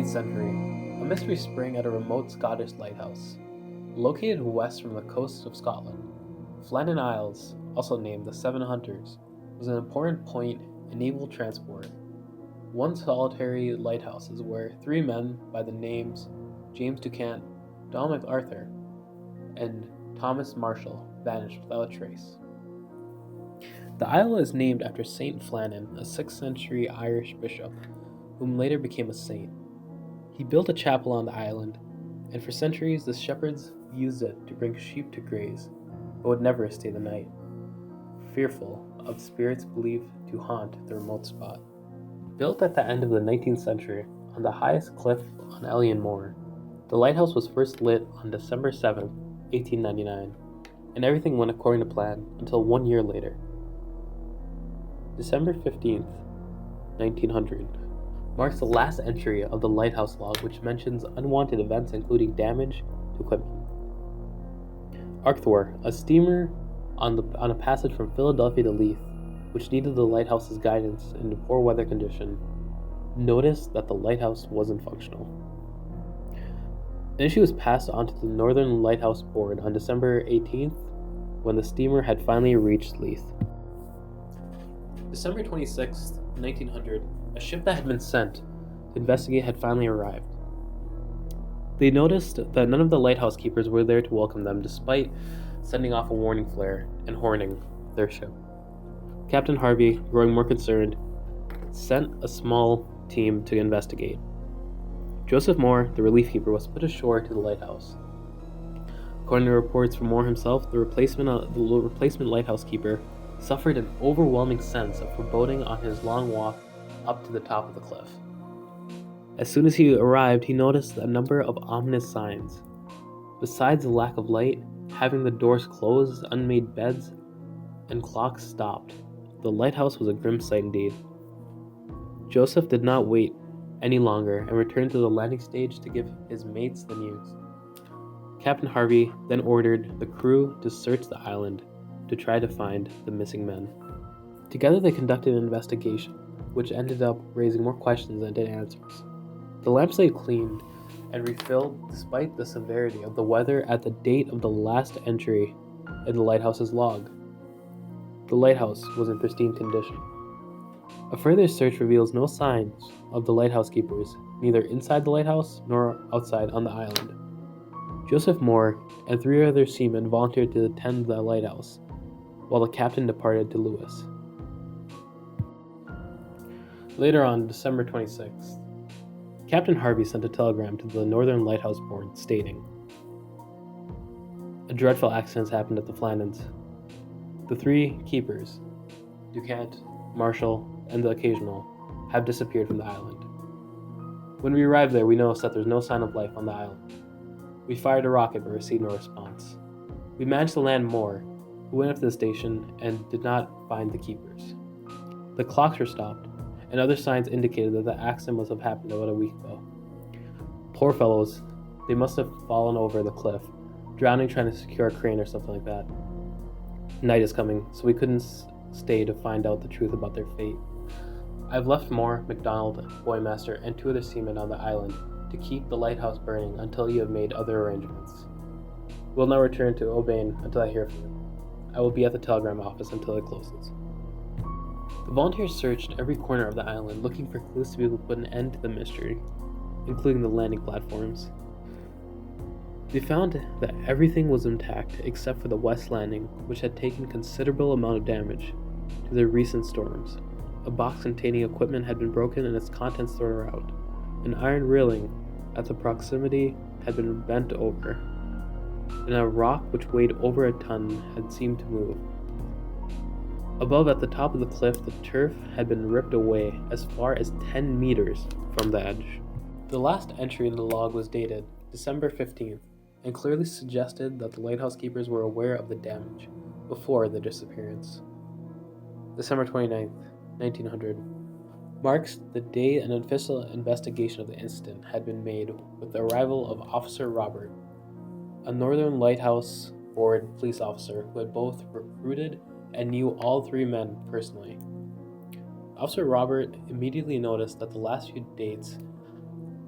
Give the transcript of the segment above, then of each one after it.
14th century, a mystery sprang at a remote Scottish lighthouse. Located west from the coast of Scotland, Flannan Isles, also named the Seven Hunters, was an important point in naval transport. One solitary lighthouse is where three men by the names James Ducant, Dominic Arthur, and Thomas Marshall vanished without a trace. The isle is named after Saint Flannan, a 6th century Irish bishop, whom later became a saint. He built a chapel on the island, and for centuries the shepherds used it to bring sheep to graze, but would never stay the night, fearful of spirits believed to haunt the remote spot. Built at the end of the 19th century on the highest cliff on Ellion Moor, the lighthouse was first lit on December 7, 1899, and everything went according to plan until 1 year later. December 15th, 1900, marks the last entry of the lighthouse log, which mentions unwanted events including damage to equipment. Arcthor, a steamer on a passage from Philadelphia to Leith, which needed the lighthouse's guidance in a poor weather condition, noticed that the lighthouse wasn't functional. An issue was passed on to the Northern Lighthouse Board on December 18th, when the steamer had finally reached Leith. December 26th, 1900, a ship that had been sent to investigate had finally arrived. They noticed that none of the lighthouse keepers were there to welcome them, despite sending off a warning flare and horning their ship. Captain Harvey, growing more concerned, sent a small team to investigate. Joseph Moore, the relief keeper, was put ashore to the lighthouse. According to reports from Moore himself, the replacement lighthouse keeper suffered an overwhelming sense of foreboding on his long walk up to the top of the cliff. As soon as he arrived, he noticed a number of ominous signs. Besides the lack of light, having the doors closed, unmade beds, and clocks stopped, the lighthouse was a grim sight indeed. Joseph did not wait any longer and returned to the landing stage to give his mates the news. Captain Harvey then ordered the crew to search the island to try to find the missing men. Together they conducted an investigation, which ended up raising more questions than it did answers. The lamps lay cleaned and refilled despite the severity of the weather at the date of the last entry in the lighthouse's log. The lighthouse was in pristine condition. A further search reveals no signs of the lighthouse keepers, neither inside the lighthouse nor outside on the island. Joseph Moore and 3 other seamen volunteered to attend the lighthouse, while the captain departed to Lewis. Later on, December 26th, Captain Harvey sent a telegram to the Northern Lighthouse Board stating, "A dreadful accident has happened at the Flannans. The 3 keepers, Ducant, Marshall, and the Occasional, have disappeared from the island. When we arrived there, we noticed that there's no sign of life on the island. We fired a rocket but received no response. We managed to land Moore, who went up to the station and did not find the keepers. The clocks were stopped, and other signs indicated that the accident must have happened about a week ago. Poor fellows, they must have fallen over the cliff, drowning trying to secure a crane or something like that. Night is coming, so we couldn't stay to find out the truth about their fate. I've left Moore, MacDonald, Boymaster, and 2 other seamen on the island to keep the lighthouse burning until you have made other arrangements. We'll now return to O'Bain until I hear from you. I will be at the telegram office until it closes." The volunteers searched every corner of the island, looking for clues to be able to put an end to the mystery, including the landing platforms. They found that everything was intact except for the west landing, which had taken considerable amount of damage to the recent storms. A box containing equipment had been broken and its contents thrown around. An iron railing at the proximity had been bent over, and a rock which weighed over a ton had seemed to move. Above, at the top of the cliff, the turf had been ripped away as far as 10 meters from the edge. The last entry in the log was dated December 15th, and clearly suggested that the lighthouse keepers were aware of the damage before the disappearance. December 29th, 1900, marks the day an official investigation of the incident had been made with the arrival of Officer Robert, a Northern Lighthouse Board police officer who had both recruited and knew all 3 men personally. Officer Robert immediately noticed that the last few dates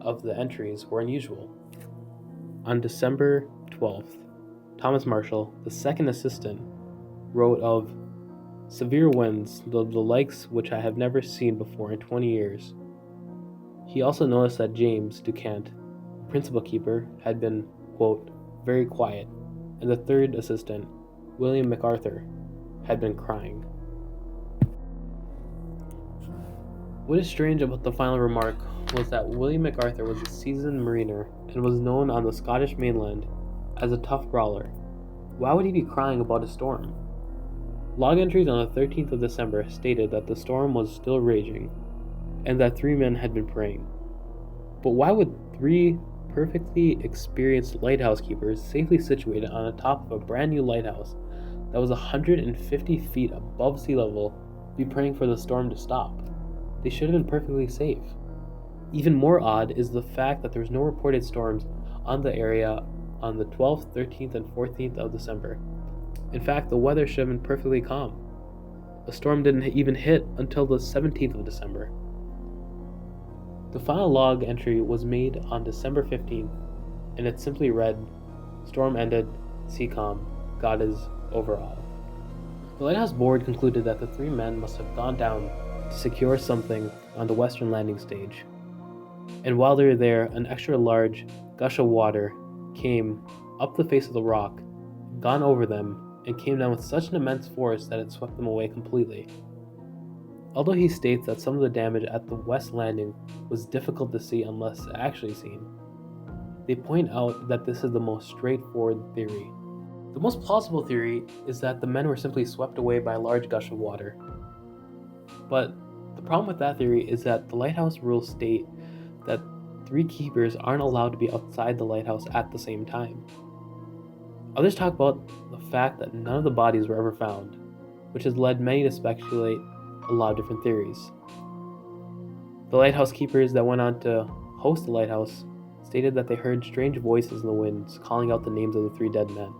of the entries were unusual. On December 12th, Thomas Marshall, the second assistant, wrote of severe winds, the likes which I have never seen before in 20 years. He also noticed that James Ducant, the principal keeper, had been, quote, very quiet, and the third assistant, William MacArthur, had been crying. What is strange about the final remark was that William MacArthur was a seasoned mariner and was known on the Scottish mainland as a tough brawler. Why would he be crying about a storm? Log entries on the 13th of December stated that the storm was still raging and that 3 men had been praying. But why would 3 perfectly experienced lighthouse keepers safely situated on the top of a brand new lighthouse that was 150 feet above sea level be praying for the storm to stop? They should have been perfectly safe. Even more odd is the fact that there's no reported storms on the area on the 12th, 13th, and 14th of December. In fact, the weather should have been perfectly calm. A storm didn't even hit until the 17th of December. The final log entry was made on December 15th, and it simply read, "Storm ended, sea calm, God is over all." The lighthouse board concluded that the 3 men must have gone down to secure something on the western landing stage. And while they were there, an extra large gush of water came up the face of the rock, gone over them, and came down with such an immense force that it swept them away completely. Although he states that some of the damage at the west landing was difficult to see unless actually seen, they point out that this is the most straightforward theory. The most plausible theory is that the men were simply swept away by a large gush of water. But the problem with that theory is that the lighthouse rules state that 3 keepers aren't allowed to be outside the lighthouse at the same time. Others talk about the fact that none of the bodies were ever found, which has led many to speculate a lot of different theories. The lighthouse keepers that went on to host the lighthouse stated that they heard strange voices in the winds calling out the names of the 3 dead men.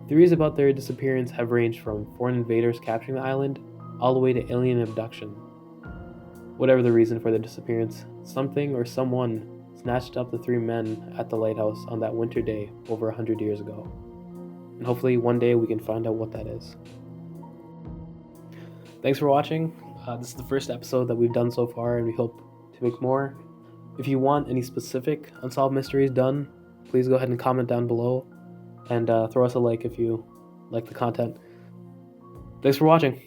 Theories about their disappearance have ranged from foreign invaders capturing the island all the way to alien abduction. Whatever the reason for their disappearance, something or someone snatched up the 3 men at the lighthouse on that winter day over 100 years ago. And hopefully one day we can find out what that is. Thanks for watching. This is the first episode that we've done so far, and we hope to make more. If you want any specific Unsolved Mysteries done, please go ahead and comment down below, and throw us a like if you like the content. Thanks for watching.